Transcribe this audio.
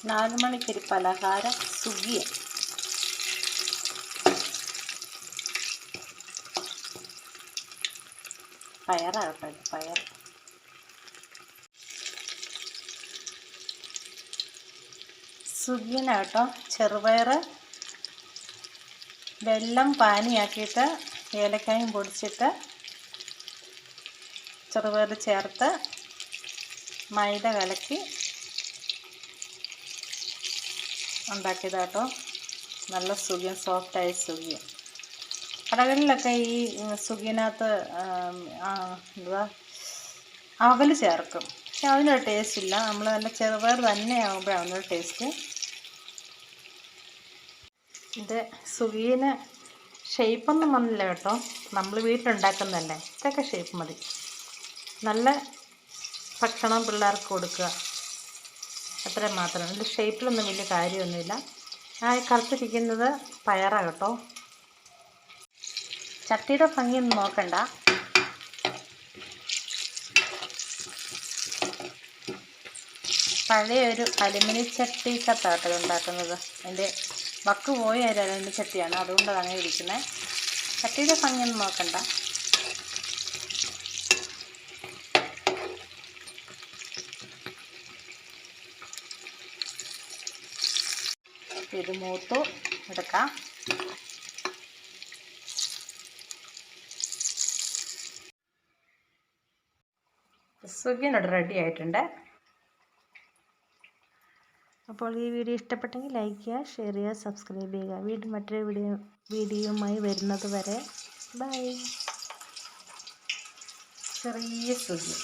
4 മണിക്കൊരു പലഹാരം സുഗിയൻ. പയറാകട്ടെ, പയർ. സുഗിയനാട്ടോ. ചെറുപയർ വെള്ളം പാനിയാക്കിയിട്ട് ഏലക്കായും പൊടിച്ചിട്ട് ചെറുപയർ ചേർത്ത് മൈദ കലക്കി ഉണ്ടാക്കിയതാട്ടോ. നല്ല സുഗിയൻ, സോഫ്റ്റായ സുഗിയൻ. കടകളിലൊക്കെ ഈ സുഗിയനകത്ത് എന്തുവാ അവൽ ചേർക്കും, പക്ഷെ അതിനൊരു ടേസ്റ്റ് ഇല്ല. നമ്മൾ നല്ല ചെറുപയർ തന്നെ ആകുമ്പോഴാണ് അതിനൊരു ടേസ്റ്റ്. ഇത് സുഗിയന് ഷേപ്പൊന്നും വന്നില്ല കേട്ടോ, നമ്മൾ വീട്ടിലുണ്ടാക്കുന്നതല്ലേ. ഇതൊക്കെ ഷേപ്പ് മതി. നല്ല ഭക്ഷണം പിള്ളേർക്ക് കൊടുക്കുക, അത്രയും മാത്രം. ഇതിൻ്റെ ഷേപ്പിലൊന്നും വലിയ കാര്യമൊന്നുമില്ല. ആ കറുത്തിരിക്കുന്നത് പയറാണ് കേട്ടോ. ചട്ടിയുടെ ഭംഗിയൊന്നും നോക്കണ്ട. പഴയ ഒരു അലുമിനിയം ചട്ടിക്കകത്താട്ടോ ഉണ്ടാക്കുന്നത്. അതിൻ്റെ വക്ക് പോയ ഒരു അലുമിനിയം ചട്ടിയാണ്, അതുകൊണ്ടാണ് അങ്ങനെ ഇരിക്കുന്നത്. ചട്ടിയുടെ ഭംഗിയൊന്നും നോക്കണ്ട. ഇത് മൂത്തു എടുക്കാം. സുഗിയനോട് റെഡി ആയിട്ടുണ്ട്. അപ്പോൾ ഈ വീഡിയോ ഇഷ്ടപ്പെട്ടെങ്കിൽ ലൈക്ക് ചെയ്യുക, ഷെയർ ചെയ്യുക, സബ്സ്ക്രൈബ് ചെയ്യുക. വീണ്ടും മറ്റൊരു വീഡിയോയുമായി വരുന്നത് വരെ ബൈ. ചെറിയ സുഗിയൻ.